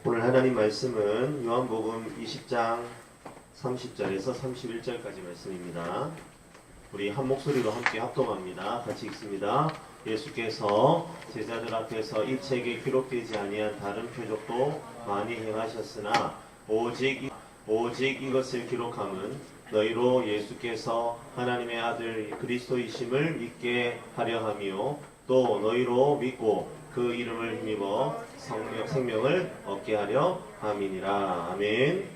오늘 하나님 말씀은 요한복음 20장 30절에서 31절까지 말씀입니다. 우리 한 목소리로 함께 합동합니다. 같이 읽습니다. 예수께서 제자들 앞에서 이 책에 기록되지 아니한 다른 표적도 많이 행하셨으나 오직 이것을 기록함은 너희로 예수께서 하나님의 아들 그리스도이심을 믿게 하려 함이요 또 너희로 믿고 그 이름을 힘입어 생명을 얻게 하려 함이니라. 아멘.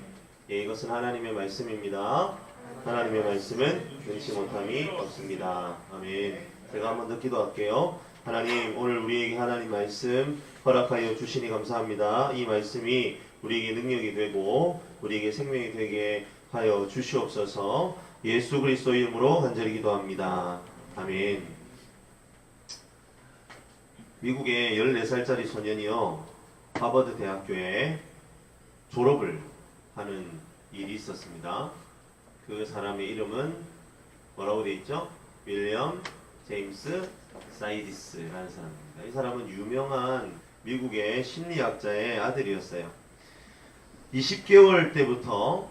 예, 이것은 하나님의 말씀입니다. 하나님의 말씀은 능치 못함이 없습니다. 아멘. 제가 한번 더 기도할게요. 하나님, 오늘 우리에게 하나님 말씀 허락하여 주시니 감사합니다. 이 말씀이 우리에게 능력이 되고 우리에게 생명이 되게 하여 주시옵소서. 예수 그리스도 이름으로 간절히 기도합니다. 아멘. 미국의 14살짜리 소년이요, 하버드 대학교에 졸업을 하는 일이 있었습니다. 그 사람의 이름은 뭐라고 되어 있죠? 윌리엄 제임스 사이디스라는 사람입니다. 이 사람은 유명한 미국의 심리학자의 아들이었어요. 20개월 때부터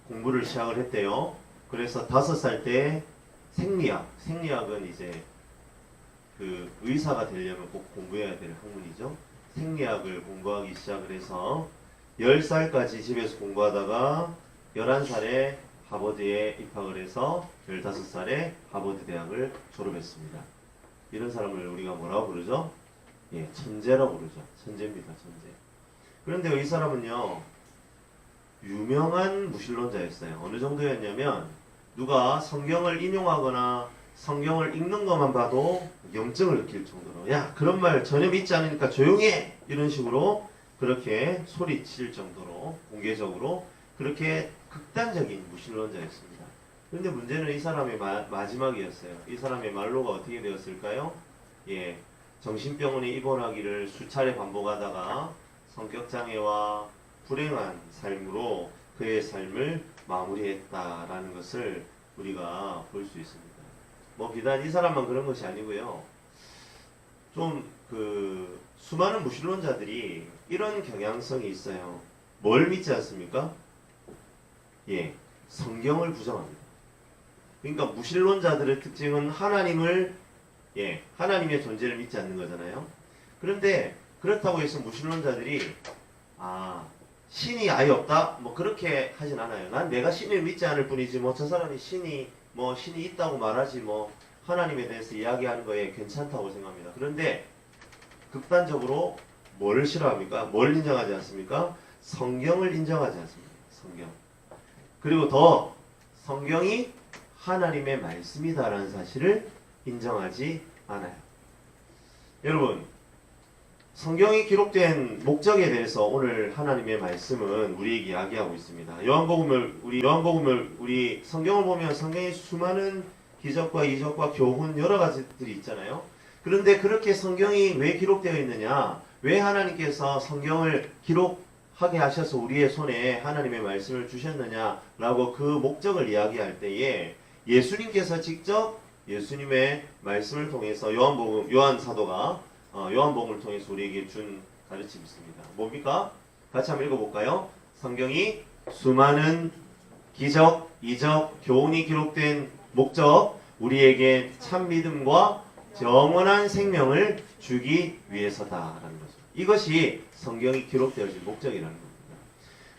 공부를 시작을 했대요. 그래서 5살 때 생리학은 이제 그 의사가 되려면 꼭 공부해야 될 학문이죠. 생리학을 공부하기 시작을 해서 10살까지 집에서 공부하다가 11살에 하버드에 입학을 해서 15살에 하버드 대학을 졸업했습니다. 이런 사람을 우리가 뭐라고 부르죠? 예, 천재라고 부르죠. 천재입니다. 천재. 그런데 이 사람은요, 유명한 무신론자였어요. 어느 정도였냐면 누가 성경을 인용하거나 성경을 읽는 것만 봐도 염증을 느낄 정도로, 야, 그런 말 전혀 믿지 않으니까 조용히 해! 이런 식으로 그렇게 소리칠 정도로 공개적으로 그렇게 극단적인 무신론자였습니다. 그런데 문제는 이 사람의 마지막이었어요. 이 사람의 말로가 어떻게 되었을까요? 예, 정신병원에 입원하기를 수차례 반복하다가 성격장애와 불행한 삶으로 그의 삶을 마무리했다라는 것을 우리가 볼 수 있습니다. 뭐 비단 이 사람만 그런 것이 아니고요. 좀 수많은 무신론자들이 이런 경향성이 있어요. 뭘 믿지 않습니까? 예, 성경을 부정합니다. 그러니까 무신론자들의 특징은 하나님의 존재를 믿지 않는 거잖아요. 그런데 그렇다고 해서 무신론자들이 신이 아예 없다? 뭐 그렇게 하진 않아요. 난 내가 신을 믿지 않을 뿐이지 뭐 저 사람이 신이 있다고 말하지 뭐 하나님에 대해서 이야기하는 거에 괜찮다고 생각합니다. 그런데 극단적으로 뭘 싫어합니까? 뭘 인정하지 않습니까? 성경을 인정하지 않습니다. 성경. 그리고 더 성경이 하나님의 말씀이다라는 사실을 인정하지 않아요. 여러분, 성경이 기록된 목적에 대해서 오늘 하나님의 말씀은 우리에게 이야기하고 있습니다. 요한복음을 우리 성경을 보면 성경에 수많은 기적과 이적과 교훈 여러 가지들이 있잖아요. 그런데 그렇게 성경이 왜 기록되어 있느냐? 왜 하나님께서 성경을 기록하게 하셔서 우리의 손에 하나님의 말씀을 주셨느냐라고 그 목적을 이야기할 때에 예수님께서 직접 예수님의 말씀을 통해서 요한 사도가 요한복음을 통해서 우리에게 준 가르침이 있습니다. 뭡니까? 같이 한번 읽어볼까요? 성경이 수많은 기적, 이적, 교훈이 기록된 목적, 우리에게 참 믿음과 영원한 생명을 주기 위해서다라는 거죠. 이것이 성경이 기록되어진 목적이라는 겁니다.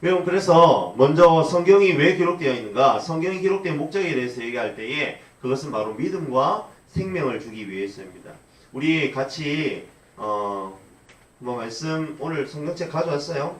여러분, 그래서 먼저 성경이 왜 기록되어 있는가? 성경이 기록된 목적에 대해서 얘기할 때에 그것은 바로 믿음과 생명을 주기 위해서입니다. 우리 같이 말씀 오늘 성경책 가져왔어요.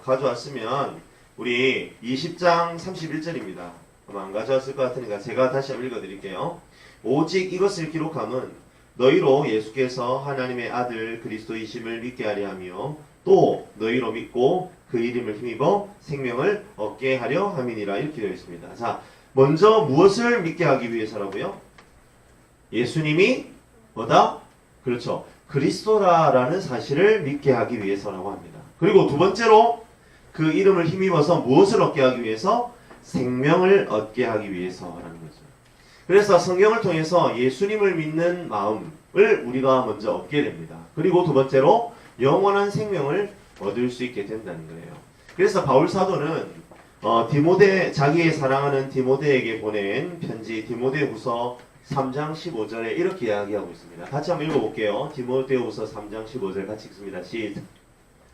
가져왔으면 우리 20장 31절입니다. 아마 안 가져왔을 것 같으니까 제가 다시 한번 읽어드릴게요. 오직 이것을 기록함은 너희로 예수께서 하나님의 아들 그리스도이심을 믿게 하려 하며 또 너희로 믿고 그 이름을 힘입어 생명을 얻게 하려 함이니라. 이렇게 되어 있습니다. 자, 먼저 무엇을 믿게 하기 위해서라고요? 예수님이 뭐다? 그렇죠. 그리스도라라는 사실을 믿게 하기 위해서라고 합니다. 그리고 두 번째로 그 이름을 힘입어서 무엇을 얻게 하기 위해서? 생명을 얻게 하기 위해서라는 거죠. 그래서 성경을 통해서 예수님을 믿는 마음을 우리가 먼저 얻게 됩니다. 그리고 두 번째로 영원한 생명을 얻을 수 있게 된다는 거예요. 그래서 바울 사도는 자기의 사랑하는 디모데에게 보낸 편지 디모데후서 3장 15절에 이렇게 이야기하고 있습니다. 같이 한번 읽어볼게요. 디모데후서 3장 15절 같이 읽습니다.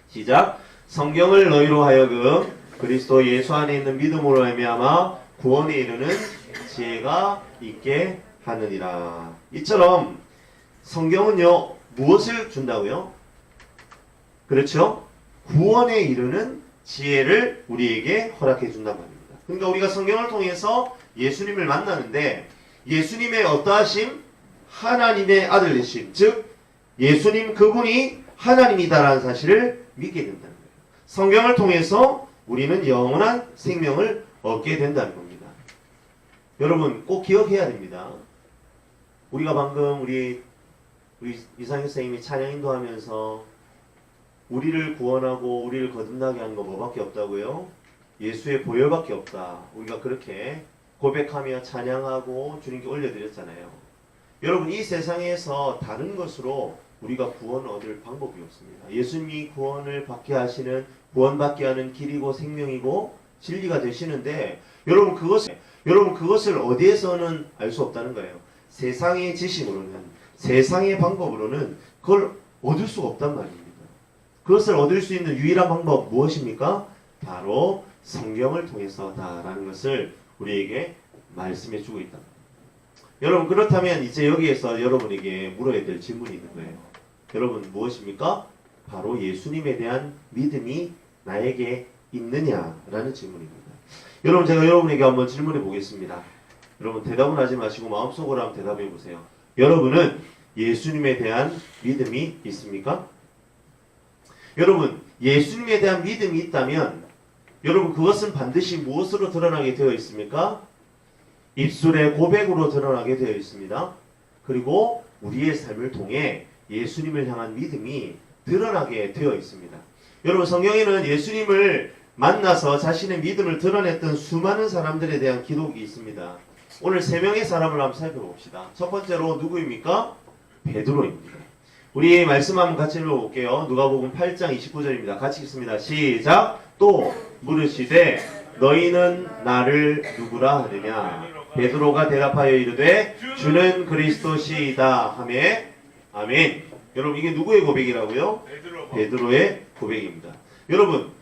시작. 성경을 너희로 하여금 그리스도 예수 안에 있는 믿음으로 말미암아 구원에 이르는 지혜가 있게 하느니라. 이처럼 성경은요 무엇을 준다고요? 그렇죠? 구원에 이르는 지혜를 우리에게 허락해 준단 말입니다. 그러니까 우리가 성경을 통해서 예수님을 만나는데 예수님의 어떠하심? 하나님의 아들 되심. 즉 예수님 그분이 하나님이다라는 사실을 믿게 된다는 거예요. 성경을 통해서 우리는 영원한 생명을 얻게 된다는 겁니다. 여러분 꼭 기억해야 됩니다. 우리가 방금 우리 이상희 선생님이 찬양 인도하면서 우리를 구원하고 우리를 거듭나게 하는 거 뭐밖에 없다고요? 예수의 보혈밖에 없다. 우리가 그렇게 고백하며 찬양하고 주님께 올려드렸잖아요. 여러분 이 세상에서 다른 것으로 우리가 구원을 얻을 방법이 없습니다. 예수님이 구원을 받게 하시는 구원받게 하는 길이고 생명이고 진리가 되시는데 여러분 그것을 어디에서는 알 수 없다는 거예요. 세상의 지식으로는 세상의 방법으로는 그걸 얻을 수가 없단 말입니다. 그것을 얻을 수 있는 유일한 방법 무엇입니까? 바로 성경을 통해서다라는 것을 우리에게 말씀해 주고 있다. 여러분 그렇다면 이제 여기에서 여러분에게 물어야 될 질문이 있는 거예요. 여러분 무엇입니까? 바로 예수님에 대한 믿음이 나에게 있느냐라는 질문입니다. 여러분 제가 여러분에게 한번 질문해 보겠습니다. 여러분 대답은 하지 마시고 마음속으로 한번 대답해 보세요. 여러분은 예수님에 대한 믿음이 있습니까? 여러분 예수님에 대한 믿음이 있다면 여러분 그것은 반드시 무엇으로 드러나게 되어 있습니까? 입술의 고백으로 드러나게 되어 있습니다. 그리고 우리의 삶을 통해 예수님을 향한 믿음이 드러나게 되어 있습니다. 여러분 성경에는 예수님을 만나서 자신의 믿음을 드러냈던 수많은 사람들에 대한 기록이 있습니다. 오늘 3명의 사람을 한번 살펴봅시다. 첫 번째로 누구입니까? 베드로입니다. 우리 말씀 한번 같이 읽어볼게요. 누가복음 8장 29절입니다. 같이 읽습니다. 시작. 또 물으시되 너희는 나를 누구라 하느냐? 베드로가 대답하여 이르되 주는 그리스도시이다 하매 아멘. 여러분 이게 누구의 고백이라고요? 베드로의 고백입니다. 여러분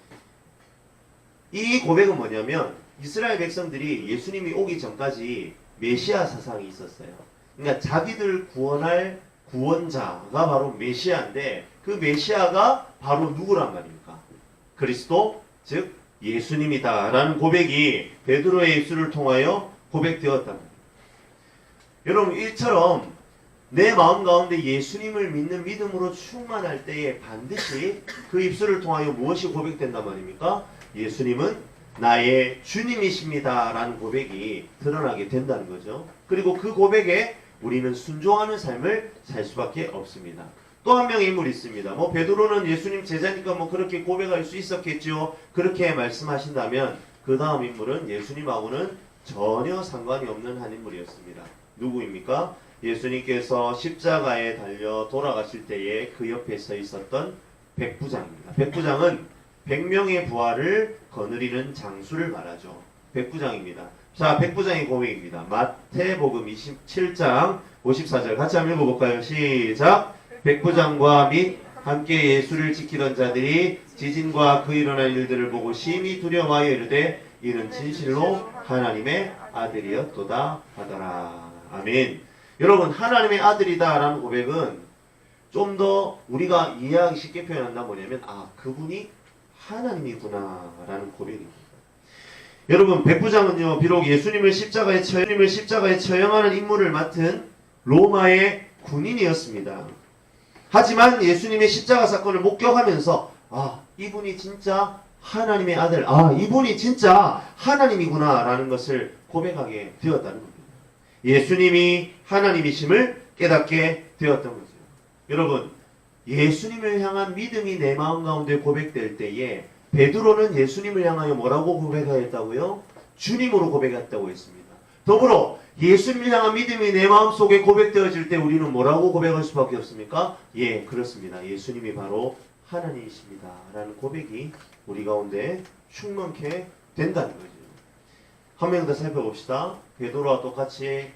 이 고백은 뭐냐면 이스라엘 백성들이 예수님이 오기 전까지 메시아 사상이 있었어요. 그러니까 자기들 구원할 구원자가 바로 메시아인데 그 메시아가 바로 누구란 말입니까? 그리스도 즉 예수님이다라는 고백이 베드로의 입술을 통하여 고백되었답니다. 여러분 이처럼 내 마음 가운데 예수님을 믿는 믿음으로 충만할 때에 반드시 그 입술을 통하여 무엇이 고백된단 말입니까? 예수님은 나의 주님이십니다 라는 고백이 드러나게 된다는 거죠. 그리고 그 고백에 우리는 순종하는 삶을 살 수밖에 없습니다. 또 한 명의 인물이 있습니다. 베드로는 예수님 제자니까 그렇게 고백할 수 있었겠죠. 그렇게 말씀하신다면 그 다음 인물은 예수님하고는 전혀 상관이 없는 한 인물이었습니다. 누구입니까? 예수님께서 십자가에 달려 돌아가실 때에 그 옆에 서 있었던 백부장입니다. 백부장은 100명의 부하를 거느리는 장수를 말하죠. 백부장입니다. 자, 백부장의 고백입니다. 마태복음 27장 54절 같이 한번 읽어볼까요? 시작. 백부장과 및 함께 예수를 지키던 자들이 지진과 그 일어난 일들을 보고 심히 두려워하여 이르되 이는 진실로 하나님의 아들이었도다 하더라. 아멘. 여러분 하나님의 아들이다 라는 고백은 좀 더 우리가 이해하기 쉽게 표현한다면 뭐냐면 그분이 하나님이구나 라는 고백입니다. 여러분 백부장은요 비록 예수님을 십자가에 처형하는 임무를 맡은 로마의 군인이었습니다. 하지만 예수님의 십자가 사건을 목격하면서 이분이 진짜 하나님의 아들, 이분이 진짜 하나님이구나 라는 것을 고백하게 되었다는 겁니다. 예수님이 하나님이심을 깨닫게 되었던 거죠. 여러분 예수님을 향한 믿음이 내 마음 가운데 고백될 때에 베드로는 예수님을 향하여 뭐라고 고백하였다고요? 주님으로 고백했다고 했습니다. 더불어 예수님을 향한 믿음이 내 마음속에 고백되어질 때 우리는 뭐라고 고백할 수밖에 없습니까? 예, 그렇습니다. 예수님이 바로 하나님이십니다 라는 고백이 우리 가운데 충만케 된다는 거죠. 한 명 더 살펴봅시다. 베드로와 똑같이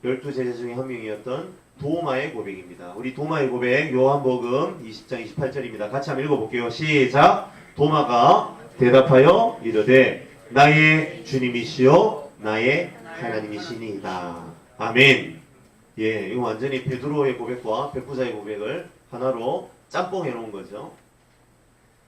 12제자 중에 한 명이었던 도마의 고백입니다. 우리 도마의 고백 요한복음 20장 28절입니다. 같이 한번 읽어볼게요. 시작. 도마가 대답하여 이르되 나의 주님이시요 나의 하나님이시니이다. 아멘. 예, 이거 완전히 베드로의 고백과 백부자의 고백을 하나로 짬뽕해 놓은 거죠.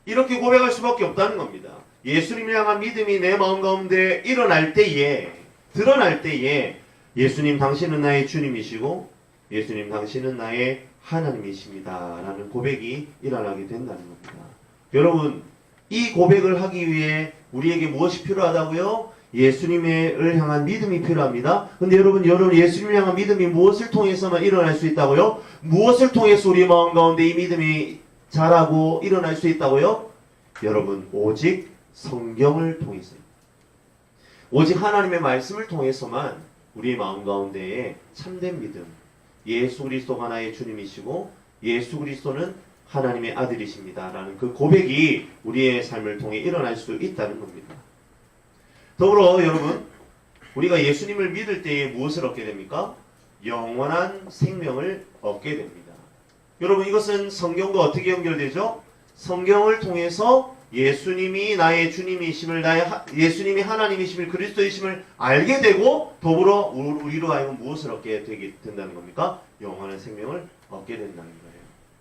이렇게 고백할 수밖에 없다는 겁니다. 예수님을 향한 믿음이 내 마음 가운데 일어날 때에, 드러날 때에 예수님 당신은 나의 주님이시고 예수님 당신은 나의 하나님이십니다 라는 고백이 일어나게 된다는 겁니다. 여러분, 이 고백을 하기 위해 우리에게 무엇이 필요하다고요? 예수님을 향한 믿음이 필요합니다. 근데 여러분 예수님을 향한 믿음이 무엇을 통해서만 일어날 수 있다고요? 무엇을 통해서 우리 마음 가운데 이 믿음이 자라고 일어날 수 있다고요? 여러분, 오직 성경을 통해서요. 오직 하나님의 말씀을 통해서만 우리의 마음 가운데에 참된 믿음, 예수 그리스도가 나의 주님이시고 예수 그리스도는 하나님의 아들이십니다 라는 그 고백이 우리의 삶을 통해 일어날 수 있다는 겁니다. 더불어 여러분, 우리가 예수님을 믿을 때에 무엇을 얻게 됩니까? 영원한 생명을 얻게 됩니다. 여러분, 이것은 성경과 어떻게 연결되죠? 성경을 통해서 예수님이 나의 주님이심을, 예수님이 하나님이심을, 그리스도이심을 알게 되고 더불어 우리로 하여금 무엇을 얻게 된다는 겁니까? 영원한 생명을 얻게 된다는 거예요.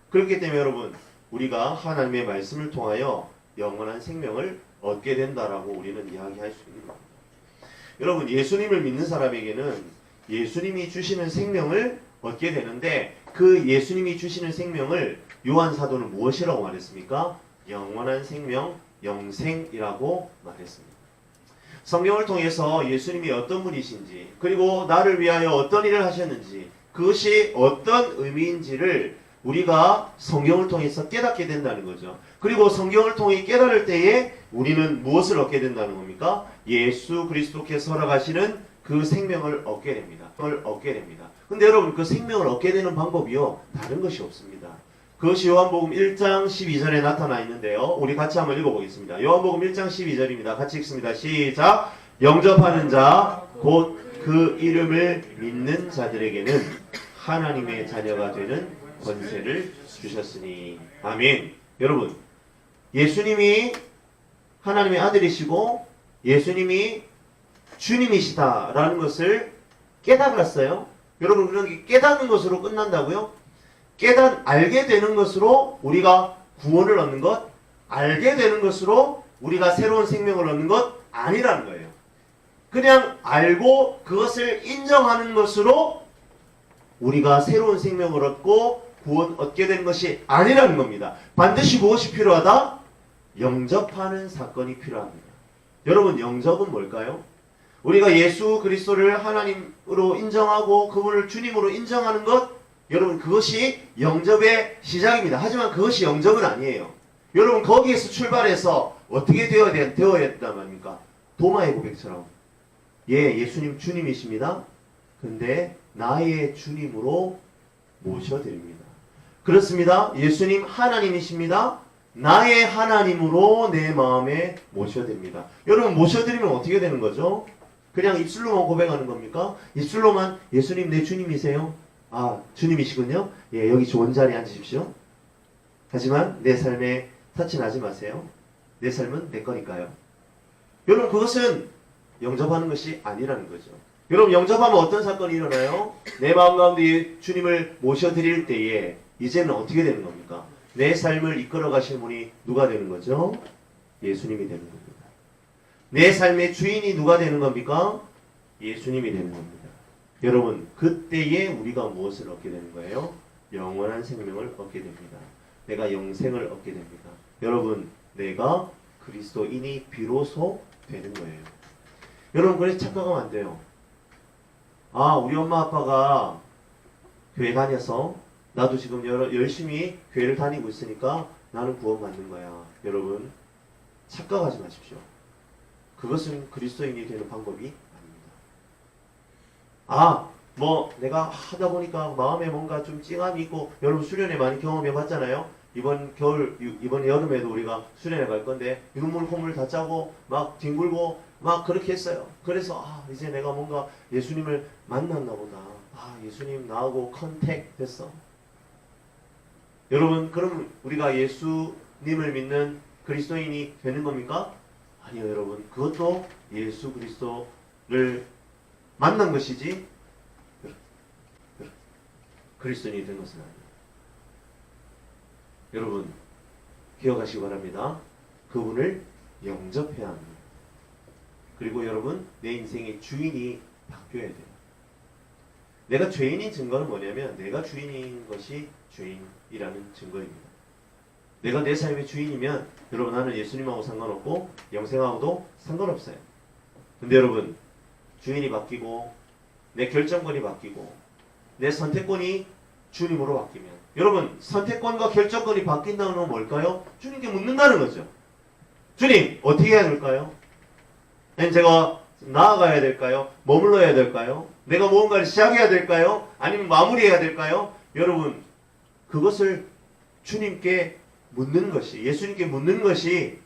그렇기 때문에 여러분, 우리가 하나님의 말씀을 통하여 영원한 생명을 얻게 된다라고 우리는 이야기할 수 있는 겁니다. 여러분, 예수님을 믿는 사람에게는 예수님이 주시는 생명을 얻게 되는데 그 예수님이 주시는 생명을 요한 사도는 무엇이라고 말했습니까? 영원한 생명, 영생이라고 말했습니다. 성경을 통해서 예수님이 어떤 분이신지, 그리고 나를 위하여 어떤 일을 하셨는지, 그것이 어떤 의미인지를 우리가 성경을 통해서 깨닫게 된다는 거죠. 그리고 성경을 통해 깨달을 때에 우리는 무엇을 얻게 된다는 겁니까? 예수 그리스도께서 허락하시는 그 생명을 얻게 됩니다. 근데 여러분, 그 생명을 얻게 되는 방법이요, 다른 것이 없습니다. 그것이 요한복음 1장 12절에 나타나 있는데요. 우리 같이 한번 읽어보겠습니다. 요한복음 1장 12절입니다. 같이 읽습니다. 시작. 영접하는 자, 곧 그 이름을 믿는 자들에게는 하나님의 자녀가 되는 권세를 주셨으니. 아멘. 여러분, 예수님이 하나님의 아들이시고 예수님이 주님이시다라는 것을 깨달았어요. 여러분, 그런 게 깨닫는 것으로 끝난다고요? 알게 되는 것으로 우리가 구원을 얻는 것, 알게 되는 것으로 우리가 새로운 생명을 얻는 것 아니라는 거예요. 그냥 알고 그것을 인정하는 것으로 우리가 새로운 생명을 얻고 구원 얻게 되는 것이 아니라는 겁니다. 반드시 무엇이 필요하다? 영접하는 사건이 필요합니다. 여러분, 영접은 뭘까요? 우리가 예수 그리스도를 하나님으로 인정하고 그분을 주님으로 인정하는 것, 여러분, 그것이 영접의 시작입니다. 하지만 그것이 영접은 아니에요. 여러분, 거기에서 출발해서 어떻게 되어야 된단 말입니까? 도마의 고백처럼, 예, 예수님 주님이십니다. 근데 나의 주님으로 모셔드립니다. 그렇습니다. 예수님 하나님이십니다. 나의 하나님으로 내 마음에 모셔드립니다. 여러분, 모셔드리면 어떻게 되는 거죠? 그냥 입술로만 고백하는 겁니까? 입술로만 예수님 내 주님이세요? 아, 주님이시군요. 예, 여기 좋은 자리에 앉으십시오. 하지만 내 삶에 타치하지 마세요. 내 삶은 내 거니까요. 여러분, 그것은 영접하는 것이 아니라는 거죠. 여러분, 영접하면 어떤 사건이 일어나요? 내 마음 가운데 주님을 모셔드릴 때에 이제는 어떻게 되는 겁니까? 내 삶을 이끌어 가시는 분이 누가 되는 거죠? 예수님이 되는 겁니다. 내 삶의 주인이 누가 되는 겁니까? 예수님이 되는 겁니다. 여러분, 그때에 우리가 무엇을 얻게 되는 거예요? 영원한 생명을 얻게 됩니다. 내가 영생을 얻게 됩니다. 여러분, 내가 그리스도인이 비로소 되는 거예요. 여러분, 그래서 착각하면 안 돼요. 아, 우리 엄마 아빠가 교회 다녀서 나도 지금 열심히 교회를 다니고 있으니까 나는 구원받는 거야. 여러분, 착각하지 마십시오. 그것은 그리스도인이 되는 방법이 아닙니다. 아, 뭐 내가 하다 보니까 마음에 뭔가 좀 찡함이 있고, 여러분 수련회 많이 경험해 봤잖아요. 이번 여름에도 우리가 수련회 갈 건데 눈물 콧물 다 짜고 막 뒹굴고 막 그렇게 했어요. 그래서 이제 내가 뭔가 예수님을 만났나 보다. 예수님 나하고 컨택 됐어. 여러분, 그럼 우리가 예수님을 믿는 그리스도인이 되는 겁니까? 아니요, 여러분. 그것도 예수 그리스도를 만난 것이지 그리스도인이 된 것은 아니에요. 여러분, 기억하시기 바랍니다. 그분을 영접해야 합니다. 그리고 여러분, 내 인생의 주인이 바뀌어야 돼요. 내가 죄인인 증거는 뭐냐면 내가 주인인 것이 죄인이라는 증거입니다. 내가 내 삶의 주인이면 여러분, 나는 예수님하고 상관없고 영생하고도 상관없어요. 근데 여러분, 주인이 바뀌고 내 결정권이 바뀌고 내 선택권이 주님으로 바뀌면, 여러분, 선택권과 결정권이 바뀐다는 건 뭘까요? 주님께 묻는다는 거죠. 주님, 어떻게 해야 될까요? 아니면 제가 나아가야 될까요? 머물러야 될까요? 내가 무언가를 시작해야 될까요? 아니면 마무리해야 될까요? 여러분, 그것을 주님께 묻는 것이, 예수님께 묻는 것이,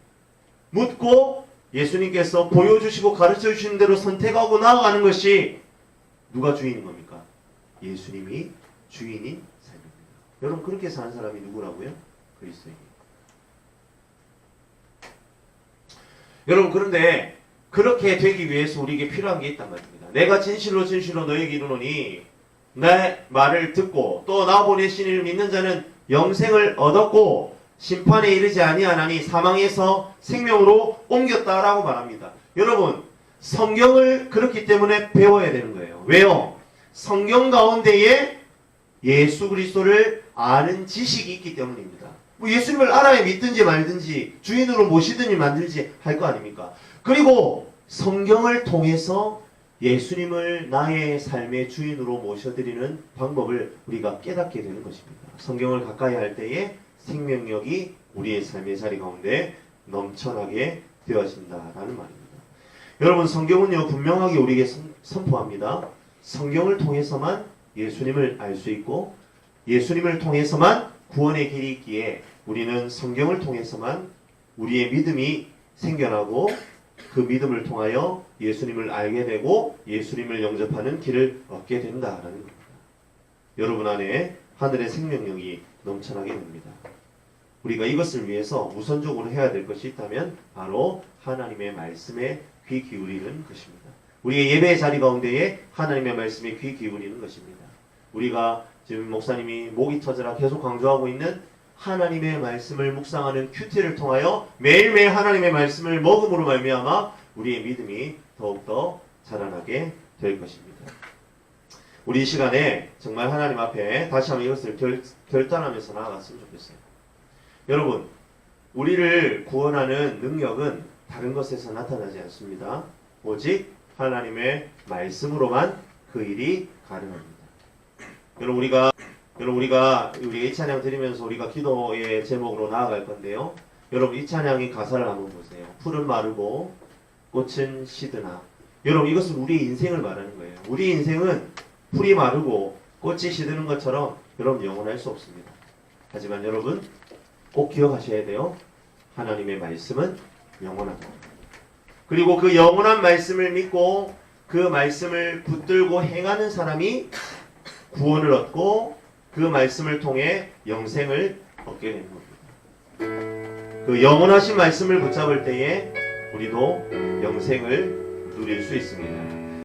묻고 예수님께서 보여주시고 가르쳐주시는 대로 선택하고 나아가는 것이 누가 주인인 겁니까? 예수님이 주인인 삶입니다. 여러분, 그렇게 사는 사람이 누구라고요? 그리스도인이에요. 여러분, 그런데 그렇게 되기 위해서 우리에게 필요한 게 있단 말입니다. 내가 진실로 너에게 이르노니 내 말을 듣고 또 나 보내신 이를 믿는 자는 영생을 얻었고 심판에 이르지 아니하나니 사망에서 생명으로 옮겼다라고 말합니다. 여러분, 성경을 그렇기 때문에 배워야 되는 거예요. 왜요? 성경 가운데에 예수 그리스도를 아는 지식이 있기 때문입니다. 예수님을 알아야 믿든지 말든지 주인으로 모시든지 만들지 할 거 아닙니까? 그리고 성경을 통해서 예수님을 나의 삶의 주인으로 모셔드리는 방법을 우리가 깨닫게 되는 것입니다. 성경을 가까이 할 때에 생명력이 우리의 삶의 자리 가운데 넘쳐나게 되어진다라는 말입니다. 여러분, 성경은요 분명하게 우리에게 선포합니다. 성경을 통해서만 예수님을 알 수 있고 예수님을 통해서만 구원의 길이 있기에 우리는 성경을 통해서만 우리의 믿음이 생겨나고 그 믿음을 통하여 예수님을 알게 되고 예수님을 영접하는 길을 얻게 된다라는 겁니다. 여러분 안에 하늘의 생명력이 넘쳐나게 됩니다. 우리가 이것을 위해서 우선적으로 해야 될 것이 있다면 바로 하나님의 말씀에 귀 기울이는 것입니다. 우리의 예배의 자리 가운데에 하나님의 말씀에 귀 기울이는 것입니다. 우리가 지금 목사님이 목이 터져라 계속 강조하고 있는 하나님의 말씀을 묵상하는 큐티를 통하여 매일매일 하나님의 말씀을 먹음으로 말미암아 우리의 믿음이 더욱더 자라나게 될 것입니다. 우리 이 시간에 정말 하나님 앞에 다시 한번 이것을 결단하면서 나아갔으면 좋겠어요. 여러분, 우리를 구원하는 능력은 다른 것에서 나타나지 않습니다. 오직 하나님의 말씀으로만 그 일이 가능합니다. 여러분, 우리가 이 찬양 드리면서 우리가 기도의 제목으로 나아갈 건데요. 여러분, 이 찬양의 가사를 한번 보세요. 풀은 마르고 꽃은 시드나. 여러분, 이것은 우리의 인생을 말하는 거예요. 우리 인생은 풀이 마르고 꽃이 시드는 것처럼 여러분 영원할 수 없습니다. 하지만 여러분 꼭 기억하셔야 돼요. 하나님의 말씀은 영원하다. 그리고 그 영원한 말씀을 믿고 그 말씀을 붙들고 행하는 사람이 구원을 얻고 그 말씀을 통해 영생을 얻게 되는 겁니다. 그 영원하신 말씀을 붙잡을 때에 우리도 영생을 누릴 수 있습니다.